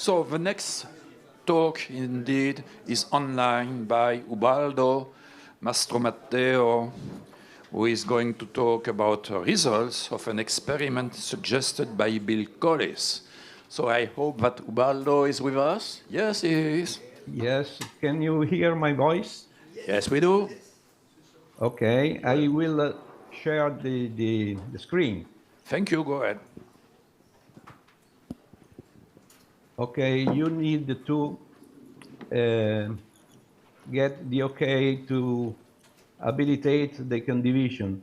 So the next talk indeed is online by Ubaldo, Mastromatteo, who is going to talk about results of an experiment suggested by Bill Collis. So I hope that Ubaldo is with us. Yes, he is. Yes, can you hear my voice? Yes, we do. Okay, I will share the screen. Thank you, go ahead. Okay, you need to get the okay to habilitate the condivision.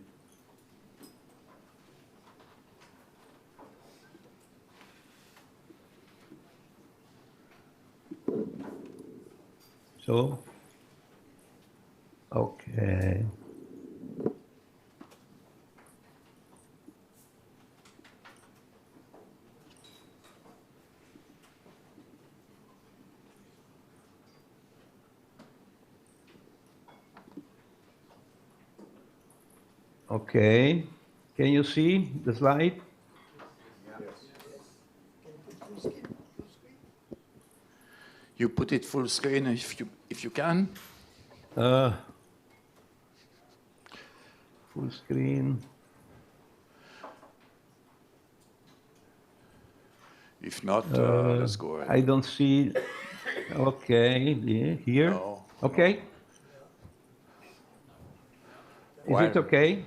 So, okay. Okay, can you see the slide? You put it full screen if you can. Full screen. If not, let's go ahead. I don't see. Okay, here. No. Okay. Is it okay?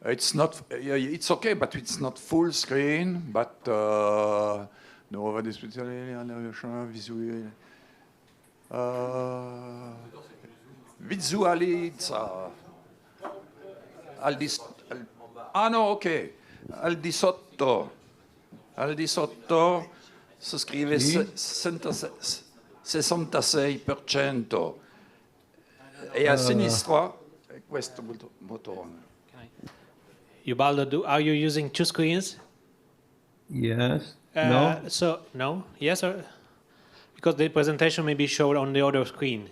It's not. It's okay, but it's not full screen. But no, what is visualizza. No, ok. Al di sotto si scrive sì. 66%. E a sinistra è questo bottone. Ubaldo, are you using two screens? Yes. No. So no. Yes, or because the presentation may be shown on the other screen.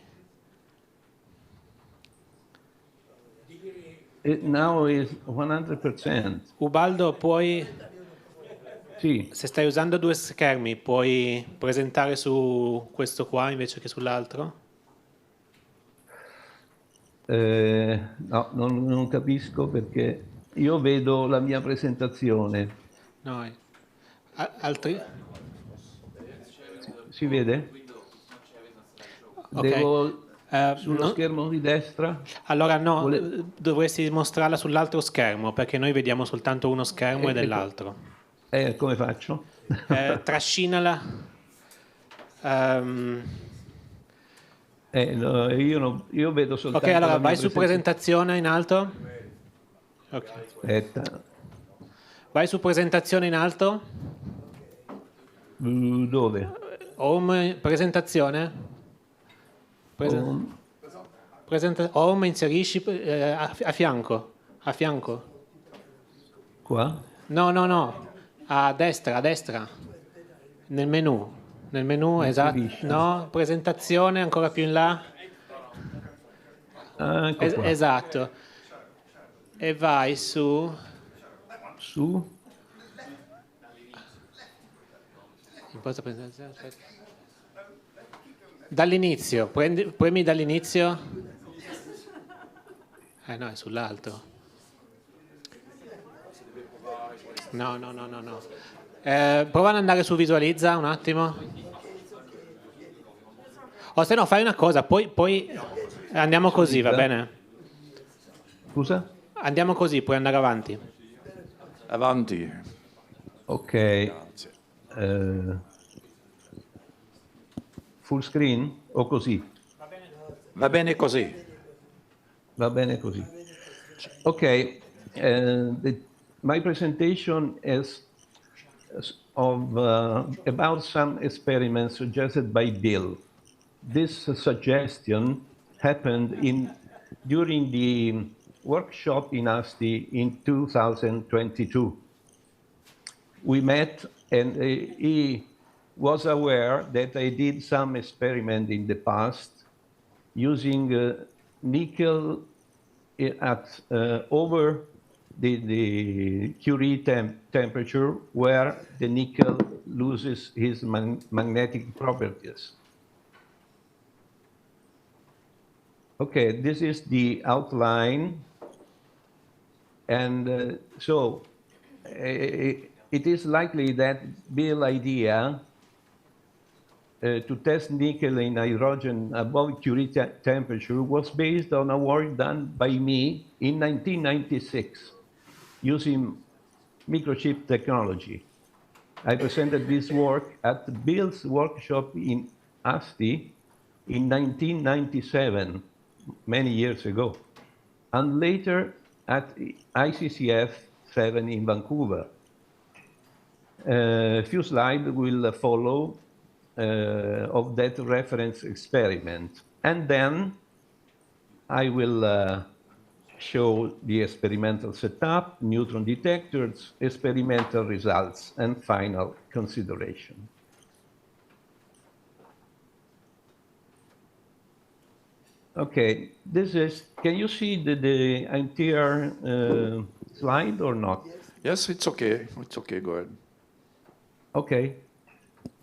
It now is 100%. Ubaldo, puoi, Sì. se stai usando due schermi, puoi presentare su questo qua invece che sull'altro? No, non capisco perché io vedo la mia presentazione. No. Altri? Si vede? Okay. Devo sullo schermo di destra? Allora no, dovresti mostrarla sull'altro schermo perché noi vediamo soltanto uno schermo e dell'altro. Come faccio? Trascinala. No, io vedo soltanto Ok, allora la mia vai su presentazione in alto. Okay. Aspetta. Vai su presentazione in alto. Dove? Home, presentazione. Home, inserisci a fianco. A fianco. Qua? No. A destra. Nel menu. Nel menu, esatto. No, presentazione ancora più in là. Ecco qua. Esatto. E vai su. Imposta presentazione, aspetta. Dall'inizio, premi dall'inizio. No, è sull'altro. No. Prova ad andare su visualizza un attimo. O se no fai una cosa, poi andiamo così, va bene? Scusa? Andiamo così, puoi andare avanti. Avanti. Ok. Full screen o così? Va bene così. Va bene così. Ok. My presentation is about some experiments suggested by Bill. This suggestion happened during the workshop in Asti in 2022. We met and he was aware that I did some experiment in the past using nickel at over the Curie temperature where the nickel loses his magnetic properties. Okay, this is the outline. And so it is likely that Bill's idea to test nickel in hydrogen above Curie temperature was based on a work done by me in 1996 using microchip technology. I presented this work at Bill's workshop in Asti in 1997, many years ago, and later at ICCF 7 in Vancouver. A few slides will follow of that reference experiment. And then I will show the experimental setup, neutron detectors, experimental results, and final consideration. Okay, this is, can you see the entire slide or not? Yes, it's okay. It's okay, go ahead. Okay.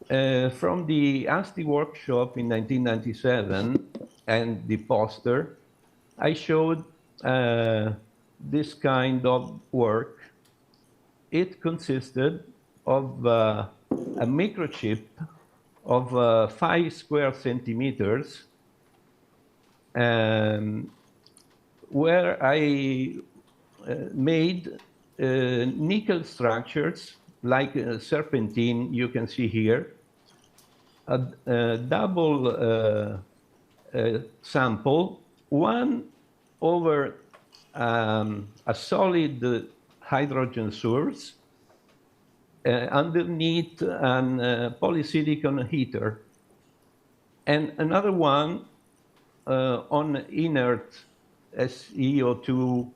From the ASTI workshop in 1997 and the poster, I showed this kind of work. It consisted of a microchip of 5 square centimeters, where I made nickel structures like serpentine, you can see here, a double sample, one over a solid hydrogen source underneath a polysilicon heater, and another one on inert SiO2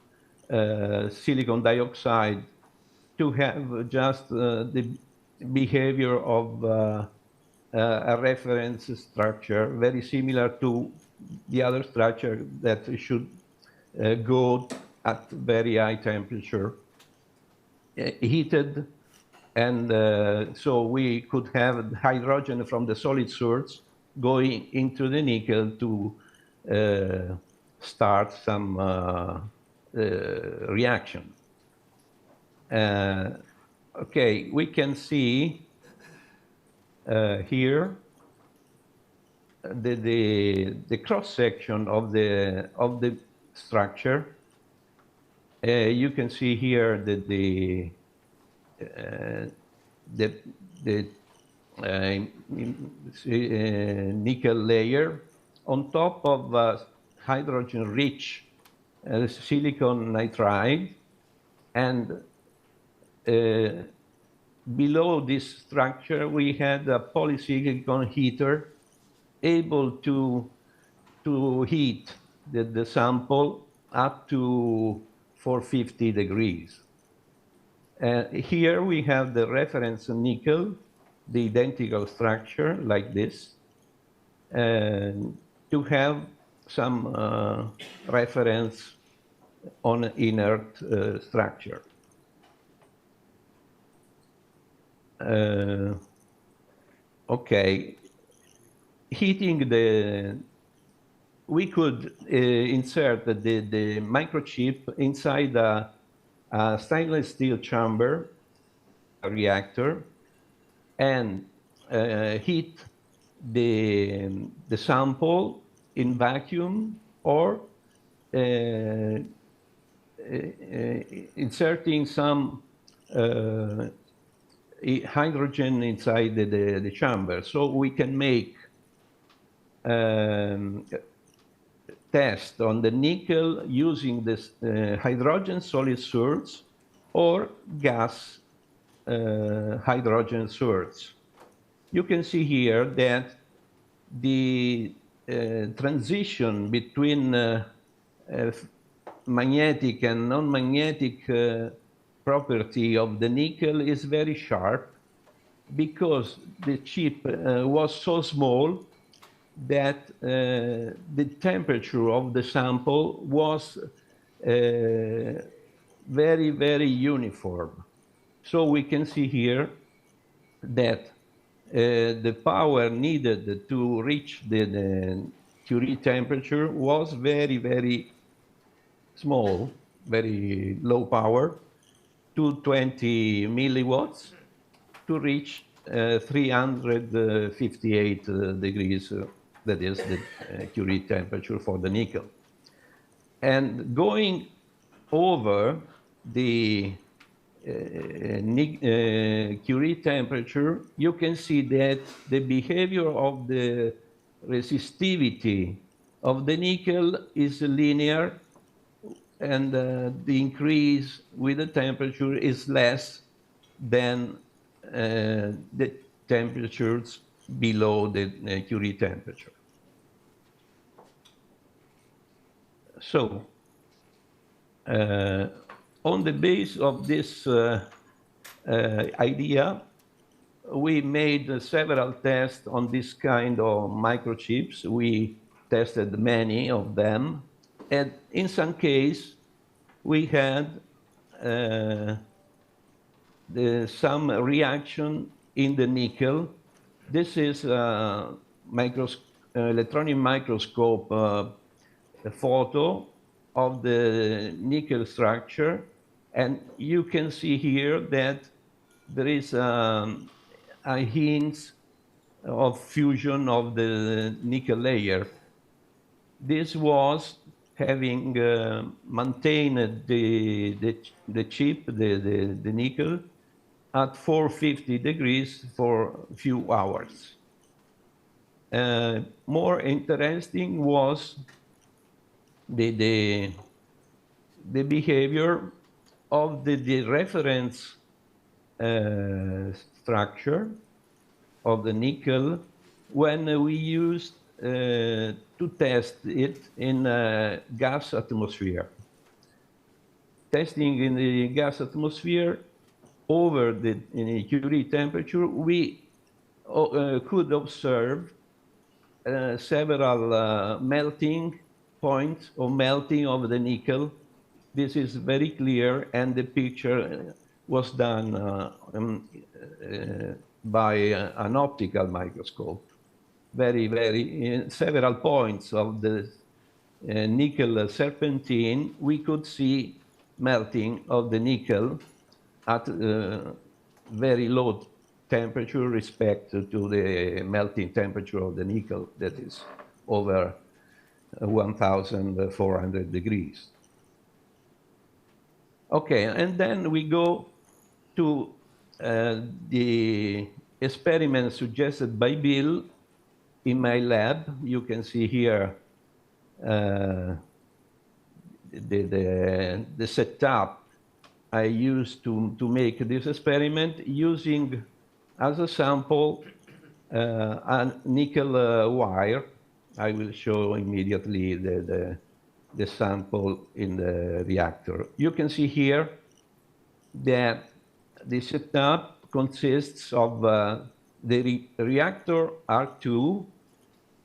silicon dioxide to have just the behavior of a reference structure, very similar to the other structure that should go at very high temperature, heated, and so we could have hydrogen from the solid source going into the nickel to start some reaction. Okay, we can see here the cross section of the structure. You can see here that the nickel layer on top of hydrogen-rich silicon nitride, and below this structure we had a polysilicon heater able to heat the sample up to 450 degrees. Here we have the reference nickel, the identical structure like this, and to have some reference on inert structure. Okay, heating we could insert the microchip inside a stainless steel chamber, a reactor, and heat the sample in vacuum, or inserting some hydrogen inside the chamber, so we can make test on the nickel using this hydrogen solid source or gas hydrogen source. You can see here that the transition between magnetic and non-magnetic property of the nickel is very sharp, because the chip was so small that the temperature of the sample was very, very uniform. So we can see here that the power needed to reach the Curie temperature was very, very small, very low power, 220 milliwatts to reach 358 degrees, that is the Curie temperature for the nickel. And going over the Curie temperature, you can see that the behavior of the resistivity of the nickel is linear, and the increase with the temperature is less than the temperatures below the Curie temperature. So, on the base of this idea, we made several tests on this kind of microchips. We tested many of them, and in some case, we had some reaction in the nickel. This is a electron microscope photo of the nickel structure, and you can see here that there is a hint of fusion of the nickel layer. This was having maintained the chip, the nickel, at 450 degrees for a few hours. More interesting was the behavior of the reference structure of the nickel when we used to test it in a gas atmosphere. Testing in the gas atmosphere over the Curie temperature, we could observe several melting points or melting of the nickel. This is very clear, and the picture was done by an optical microscope. In several points of the nickel serpentine, we could see melting of the nickel at very low temperature respect to the melting temperature of the nickel, that is over 1,400 degrees. Okay, and then we go to the experiment suggested by Bill in my lab. You can see here the setup I used to make this experiment, using as a sample a nickel wire. I will show immediately the sample in the reactor. You can see here that the setup consists of the reactor R2.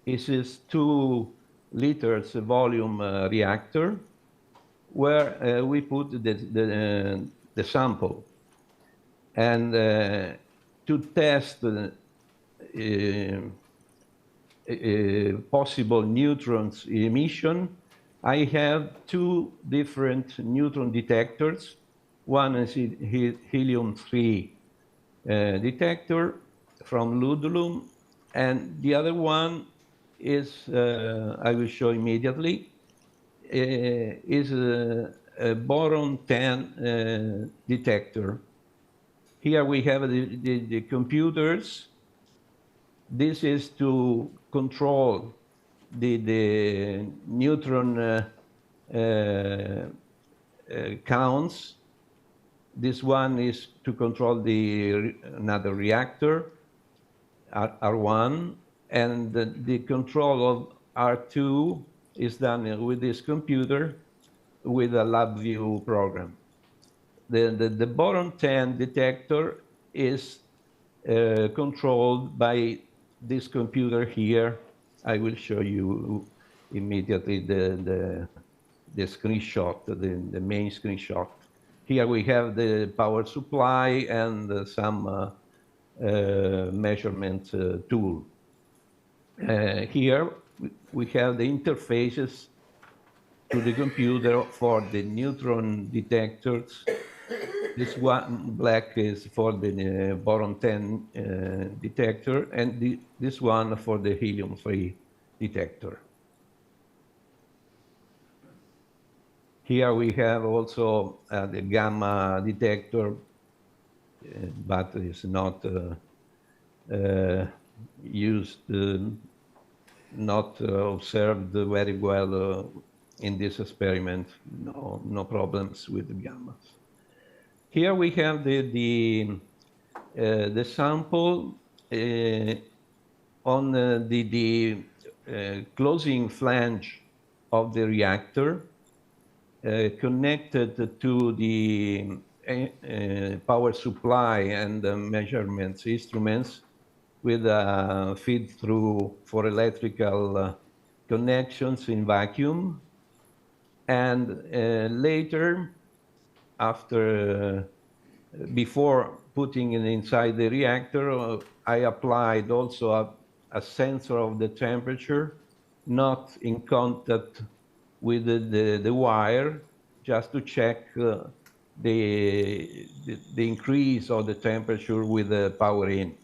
This is 2 liters volume reactor, where we put the sample. And to test possible neutrons emission, I have 2 different neutron detectors. One is helium-3 detector from Ludolum, and the other one is, I will show immediately, is a boron-10 detector. Here we have the computers. This is to control the neutron counts. This one is to control another reactor, R1, and the control of R2 is done with this computer with a LabVIEW program. The boron-10 detector is controlled by this computer here. I will show you immediately the screenshot, the main screenshot. Here we have the power supply and some measurement tool. Here we have the interfaces to the computer for the neutron detectors. This one black is for the boron-10 detector, and this one for the helium-3 detector. Here we have also the gamma detector, but it's not used, not observed very well in this experiment. No problems with the gammas. Here we have the sample on the closing flange of the reactor, connected to the power supply and measurements instruments with a feed-through for electrical connections in vacuum. And later, before putting it inside the reactor, I applied also a sensor of the temperature, not in contact with the wire, just to check the increase of the temperature with the power in.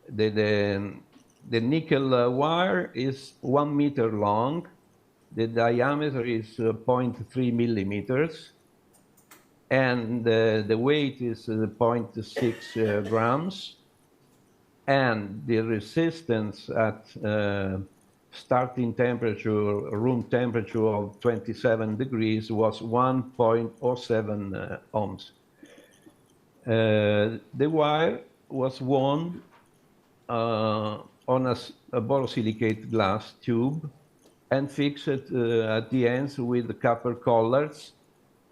The nickel wire is 1 meter long. The diameter is 0.3 millimeters, and the weight is 0.6 grams, and the resistance at starting temperature, room temperature of 27 degrees was 1.07 ohms. The wire was wound on a borosilicate glass tube and fixed at the ends with the copper collars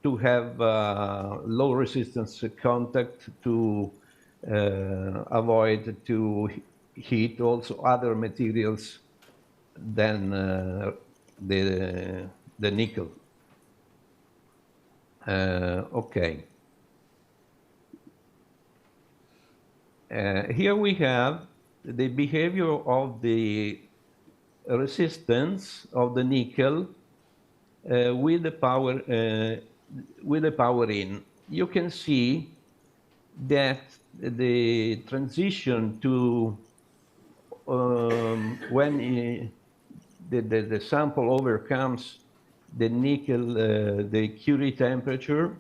to have low resistance contact to avoid to heat also other materials than the nickel. Okay. Here we have the behavior of the resistance of the nickel with the power in. You can see that the transition to when the sample overcomes the nickel, the Curie temperature,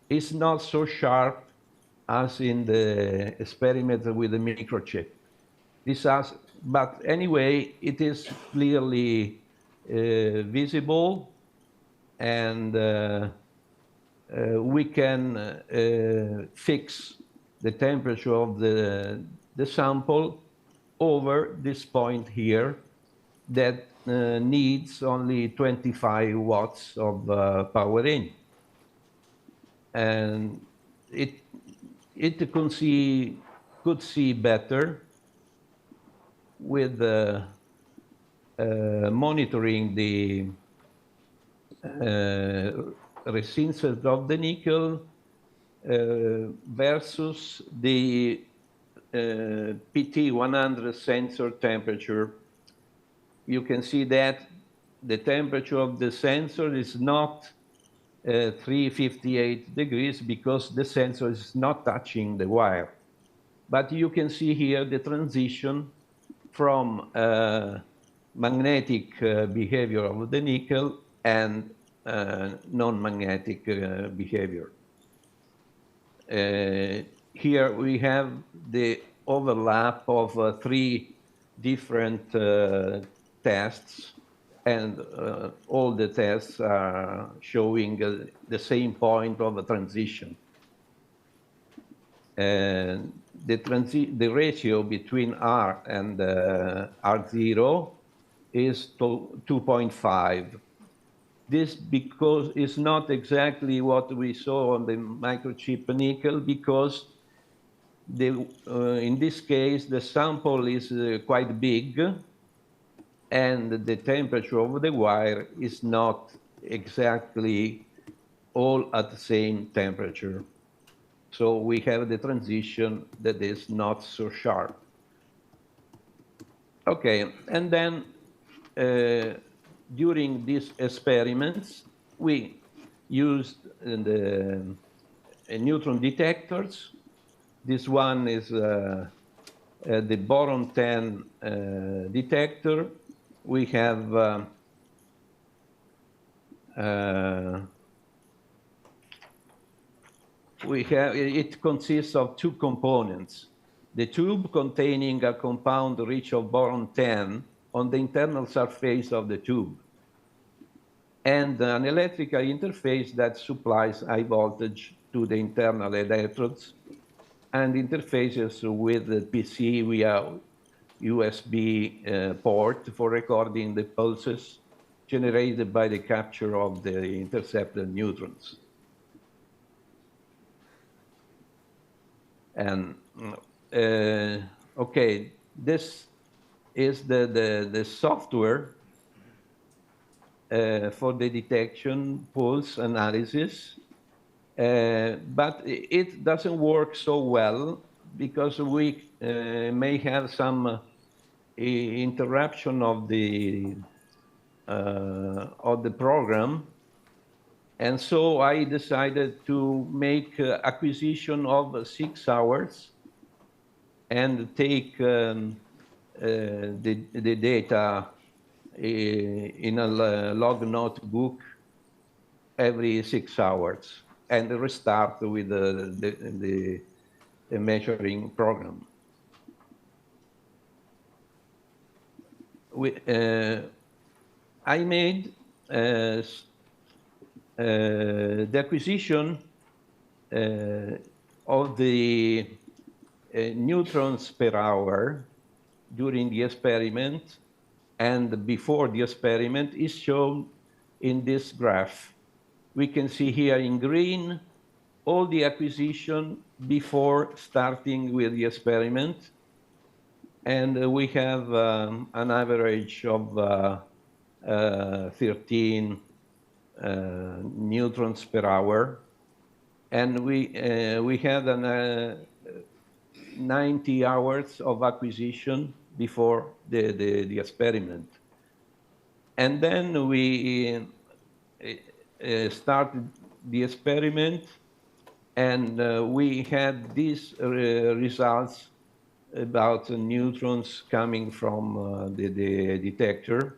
is not so sharp as in the experiment with the microchip. But anyway, it is clearly visible, and we can fix the temperature of the sample over this point here that needs only 25 watts of power in. And it could see better with monitoring the resistance of the nickel versus the PT100 sensor temperature. You can see that the temperature of the sensor is not 358 degrees because the sensor is not touching the wire. But you can see here the transition from magnetic behavior of the nickel and non-magnetic behavior. Here we have the overlap of 3 different tests, and all the tests are showing the same point of the transition. And the ratio between R and R0 is 2.5. This because it's not exactly what we saw on the microchip nickel, because in this case the sample is quite big, and the temperature of the wire is not exactly all at the same temperature. So we have the transition that is not so sharp. Okay, and then during these experiments, we used the neutron detectors. This one is the boron 10 detector. We have it consists of two components. The tube containing a compound rich of boron 10 on the internal surface of the tube, and an electrical interface that supplies high voltage to the internal electrodes and interfaces with the PC via USB port for recording the pulses generated by the capture of the intercepted neutrons. And okay, this is the software for the detection pulse analysis, but it doesn't work so well because we may have some interruption of the program. And so I decided to make acquisition of 6 hours and take the data in a log notebook every 6 hours and restart with the measuring program. I made the acquisition of the neutrons per hour during the experiment and before the experiment is shown in this graph. We can see here in green all the acquisition before starting with the experiment, and we have an average of 13 neutrons per hour, and we had 90 hours of acquisition before the experiment. And then we started the experiment, and we had these results about neutrons coming from the detector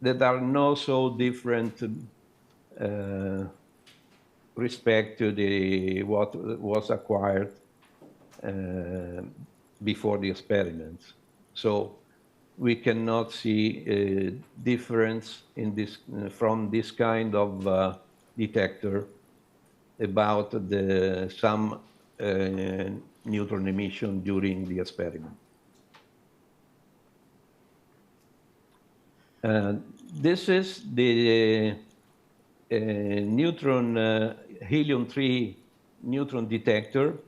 that are not so different respect to what was acquired before the experiments. So we cannot see a difference in this from this kind of detector about some neutron emission during the experiment. This is the helium-3 neutron detector.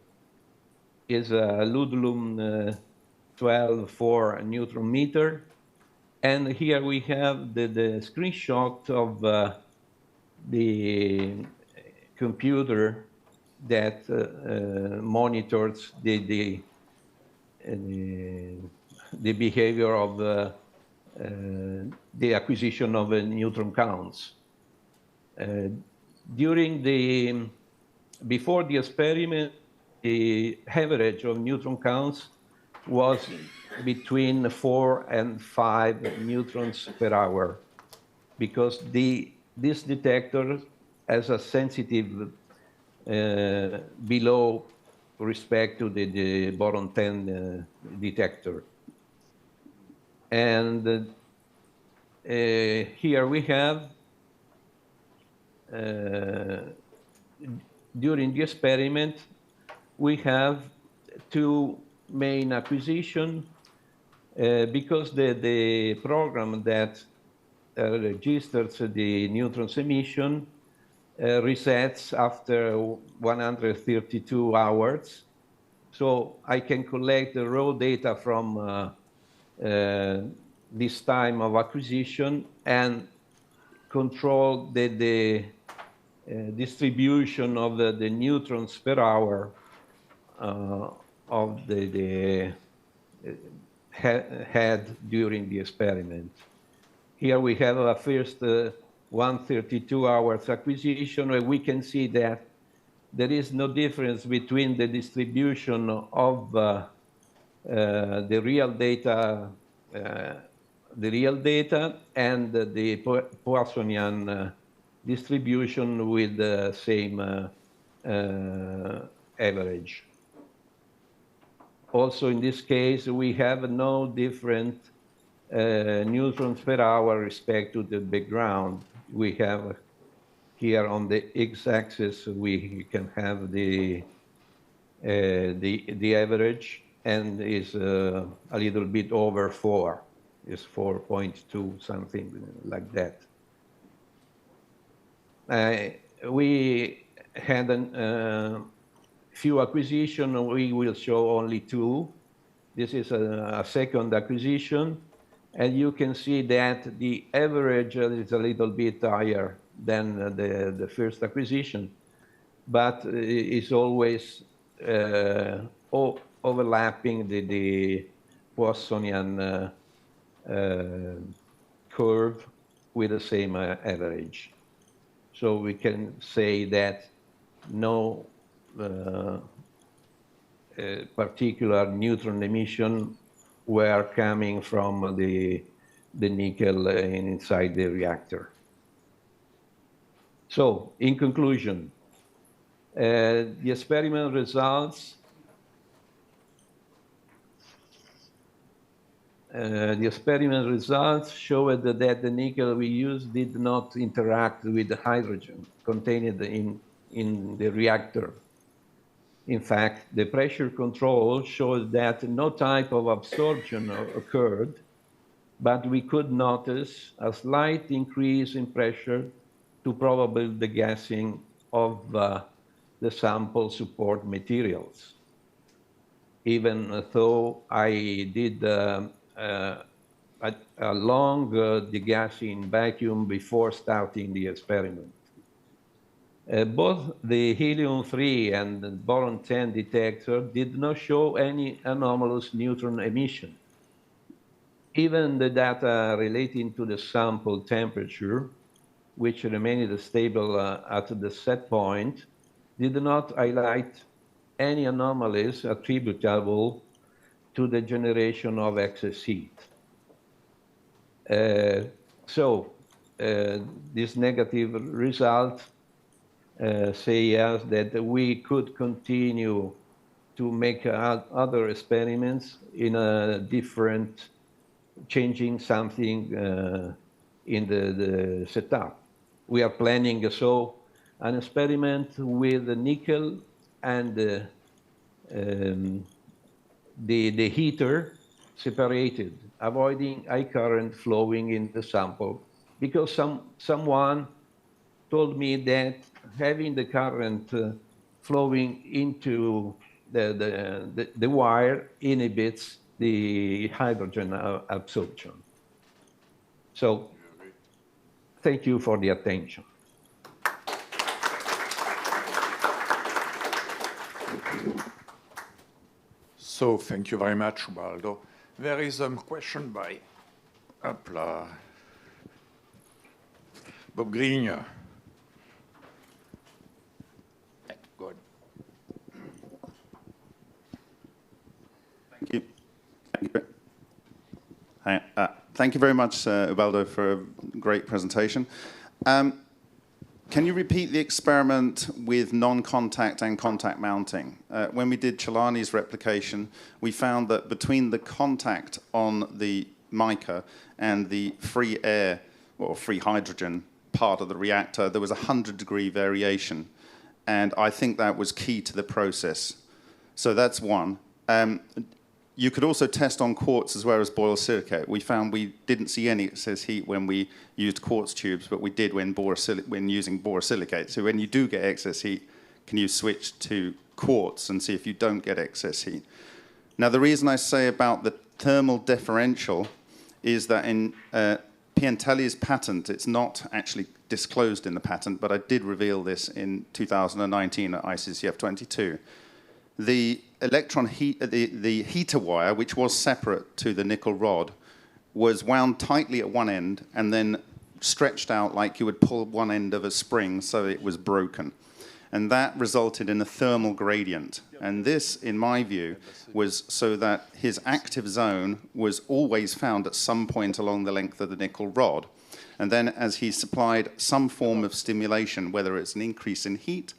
Is a Ludlum 12-4 neutron meter, and here we have the screenshot of the computer that monitors the behavior of the acquisition of neutron counts. Before the experiment, the average of neutron counts was between 4 and 5 neutrons per hour, because this detector has a sensitive below respect to the boron 10 detector. And here we have during the experiment we have two main acquisition because the program that registers the neutrons emission resets after 132 hours. So I can collect the raw data from this time of acquisition and control the distribution of the neutrons per hour of the had during the experiment. Here we have a first 132 hours acquisition, where we can see that there is no difference between the distribution of the real data and the Poissonian distribution with the same average. Also, in this case, we have no different neutrons per hour respect to the background. We have here on the x-axis, we can have the average, and is a little bit over 4, is 4.2, something like that. We had a few acquisitions. We will show only 2. This is a second acquisition, and you can see that the average is a little bit higher than the first acquisition, but it's always overlapping the Poissonian curve with the same average. So we can say that no particular neutron emission were coming from the nickel inside the reactor. So, in conclusion, the experiment results showed that the nickel we used did not interact with the hydrogen contained in the reactor. In fact, the pressure control showed that no type of absorption occurred, but we could notice a slight increase in pressure to probably the gassing of the sample support materials. Even though I did a long degassing vacuum before starting the experiment. Both the helium-3 and the boron-10 detector did not show any anomalous neutron emission. Even the data relating to the sample temperature, which remained stable at the set point, did not highlight any anomalies attributable to the generation of excess heat. This negative result say us that we could continue to make other experiments in a different, changing something in the setup. We are planning an experiment with the nickel and the heater separated, avoiding high current flowing in the sample, because someone told me that having the current flowing into the wire inhibits the hydrogen absorption. So, thank you for the attention. So, thank you very much, Ubaldo. There is a question by Bob Grigna. Good. Thank you. Hi. Thank you very much, Ubaldo, for a great presentation. Can you repeat the experiment with non-contact and contact mounting? When we did Celani's replication, we found that between the contact on the mica and the free air, or free hydrogen part of the reactor, there was a 100-degree variation. And I think that was key to the process. So that's one. You could also test on quartz as well as borosilicate. We found we didn't see any excess heat when we used quartz tubes, but we did when using borosilicate. So when you do get excess heat, can you switch to quartz and see if you don't get excess heat? Now, the reason I say about the thermal differential is that in Piantelli's patent, it's not actually disclosed in the patent, but I did reveal this in 2019 at ICCF 22. the the heater wire, which was separate to the nickel rod, was wound tightly at one end and then stretched out like you would pull one end of a spring so it was broken. And that resulted in a thermal gradient. And this, in my view, was so that his active zone was always found at some point along the length of the nickel rod. And then as he supplied some form of stimulation, whether it's an increase in heat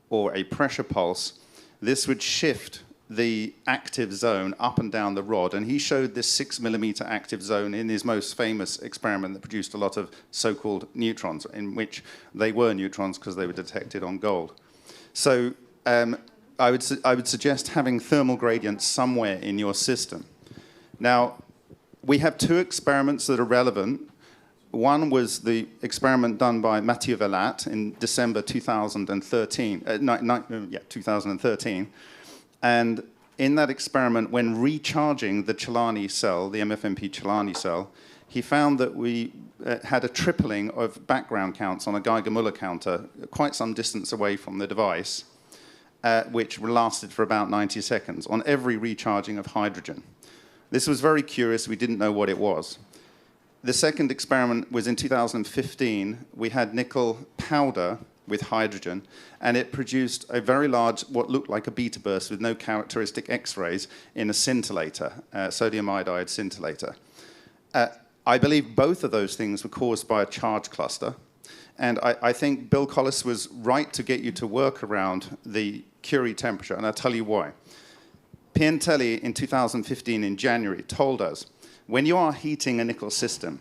or a pressure pulse, this would shift the active zone up and down the rod. And he showed this 6 millimeter active zone in his most famous experiment that produced a lot of so-called neutrons, in which they were neutrons because they were detected on gold. So I would suggest having thermal gradients somewhere in your system. Now, we have two experiments that are relevant. One was the experiment done by Mathieu Velat in December 2013. 2013. And in that experiment, when recharging the Celani cell, the MFMP Celani cell, he found that we had a tripling of background counts on a Geiger-Müller counter quite some distance away from the device, which lasted for about 90 seconds on every recharging of hydrogen. This was very curious. We didn't know what it was. The second experiment was in 2015. We had nickel powder with hydrogen, and it produced a very large, what looked like a beta burst with no characteristic X-rays in a scintillator, sodium iodide scintillator. I believe both of those things were caused by a charge cluster. And I think Bill Collis was right to get you to work around the Curie temperature, and I'll tell you why. Piantelli in 2015 in January told us, when you are heating a nickel system,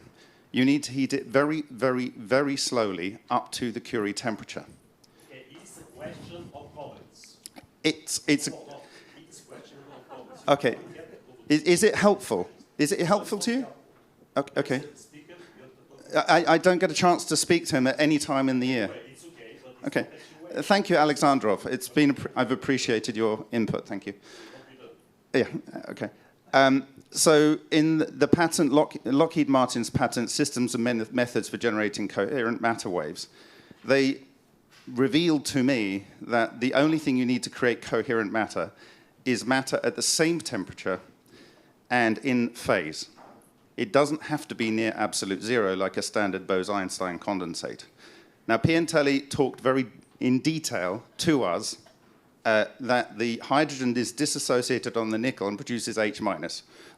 you need to heat it very, very, very slowly up to the Curie temperature. Okay, it's a question of comments. It's It's a question of comments. okay. Is it helpful? Is it helpful to you? Okay. I don't get a chance to speak to him at any time in the year. It's okay, but Okay. Thank you, Alexandrov. I've appreciated your input. Thank you. Yeah. Okay. So in the patent, Lockheed Martin's patent, Systems and Methods for Generating Coherent Matter Waves, they revealed to me that the only thing you need to create coherent matter is matter at the same temperature and in phase. It doesn't have to be near absolute zero like a standard Bose-Einstein condensate. Now, Piantelli talked very in detail to us that the hydrogen is dissociated on the nickel and produces H-.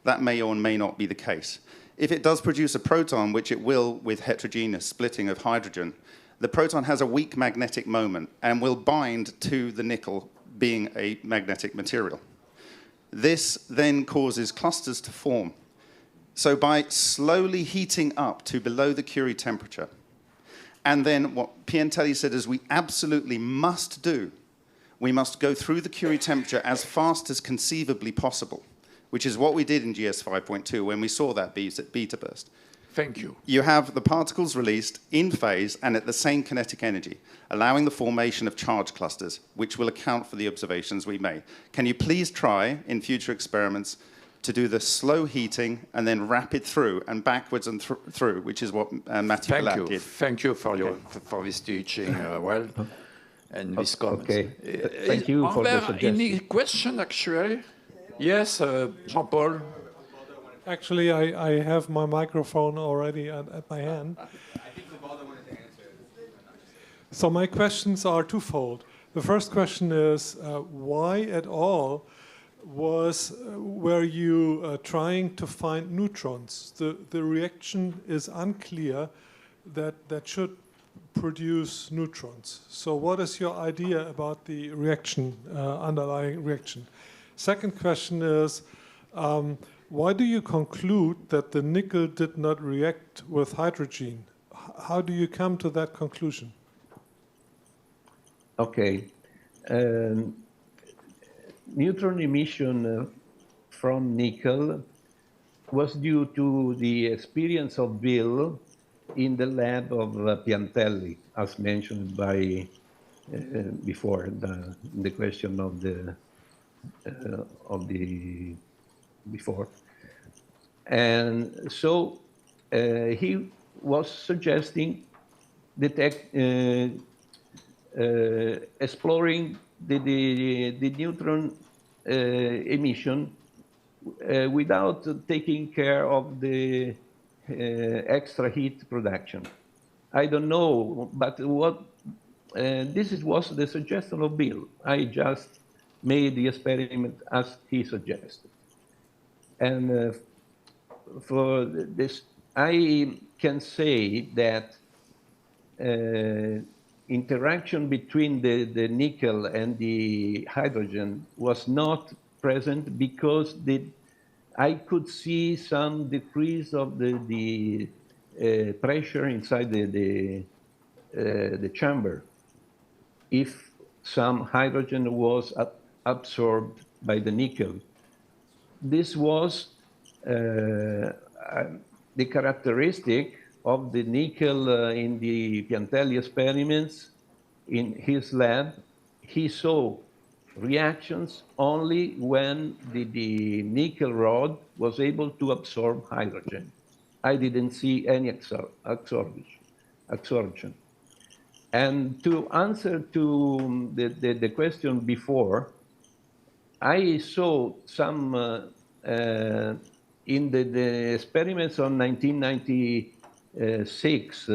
That may or may not be the case. If it does produce a proton, which it will with heterogeneous splitting of hydrogen, the proton has a weak magnetic moment and will bind to the nickel being a magnetic material. This then causes clusters to form. So by slowly heating up to below the Curie temperature, and then what Piantelli said is we absolutely must do, we must go through the Curie temperature as fast as conceivably possible, which is what we did in GS 5.2 when we saw that beta burst. Thank you. You have the particles released in phase and at the same kinetic energy, allowing the formation of charge clusters, which will account for the observations we made. Can you please try in future experiments to do the slow heating and then rapid through and backwards and through, which is what Mathieu Velat did. Thank you for this teaching, and this comment. Okay. Thank you for the suggestion. Any question, actually? Yes, Jean-Paul? Actually, I have my microphone already at my hand. I think Ubaldo wanted to answer. So my questions are twofold. The first question is, why at all were you trying to find neutrons? The reaction is unclear that should produce neutrons. So what is your idea about the reaction, underlying reaction? Second question is, why do you conclude that the nickel did not react with hydrogen? How do you come to that conclusion? Okay. Neutron emission from nickel was due to the experience of Bill in the lab of Piantelli, as mentioned by before the question of the before. And so he was suggesting exploring the neutron emission without taking care of the extra heat production. I don't know, but what was the suggestion of Bill. I just made the experiment as he suggested. And for this, I can say that interaction between the nickel and the hydrogen was not present because I could see some decrease of the pressure inside the chamber if some hydrogen was absorbed by the nickel. This was the characteristic of the nickel in the Piantelli experiments in his lab. He saw reactions only when the nickel rod was able to absorb hydrogen. I didn't see any absorption. And to answer to the question before, I saw some in the experiments on 1996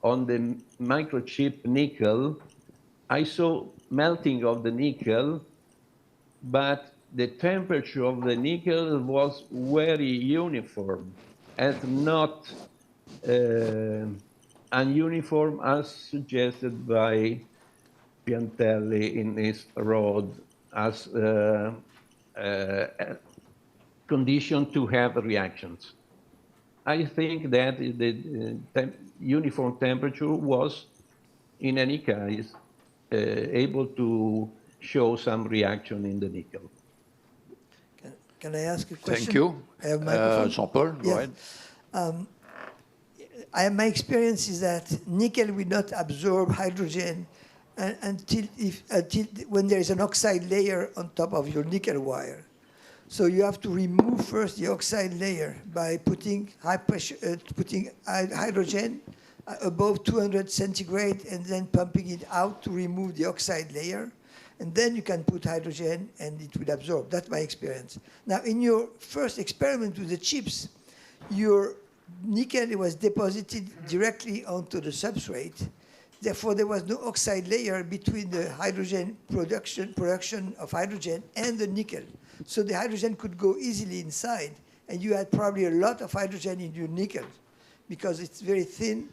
on the microchip nickel, I saw melting of the nickel, but the temperature of the nickel was very uniform and not ununiform as suggested by Piantelli in his rod as condition to have reactions. I think that the uniform temperature was, in any case, able to show some reaction in the nickel. Can I ask a question? Thank you. I have microphone. Jean-Paul, go ahead. My experience is that nickel will not absorb hydrogen until when there is an oxide layer on top of your nickel wire. So you have to remove first the oxide layer by putting high pressure, putting hydrogen above 200 centigrade and then pumping it out to remove the oxide layer. And then you can put hydrogen and it will absorb. That's my experience. Now, in your first experiment with the chips, your nickel was deposited directly onto the substrate. Therefore, there was no oxide layer between the hydrogen production of hydrogen and the nickel. So the hydrogen could go easily inside, and you had probably a lot of hydrogen in your nickel because it's very thin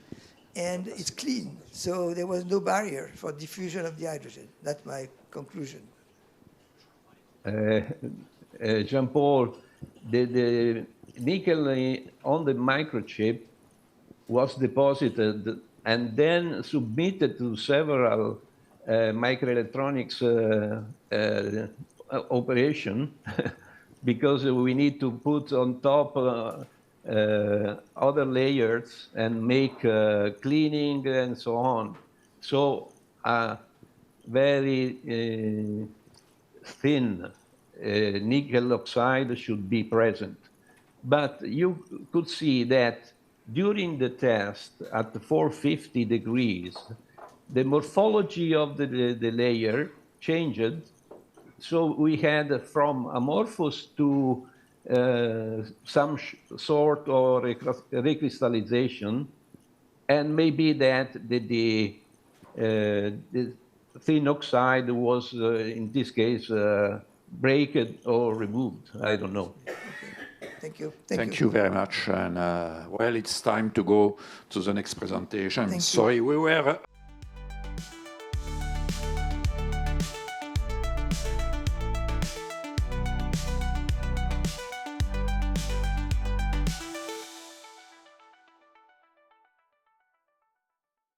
and it's clean. So there was no barrier for diffusion of the hydrogen. That's my conclusion. Jean-Paul, the nickel on the microchip was deposited and then submitted to several microelectronics operation because we need to put on top other layers and make cleaning and so on. So very thin nickel oxide should be present. But you could see that during the test at 450 degrees, the morphology of the layer changed. So we had from amorphous to some sort of recrystallization, and maybe that the thin oxide was, in this case, breaked or removed. I don't know. Thank you. Thank you very much. And well, it's time to go to the next presentation. Thank you. Sorry, we were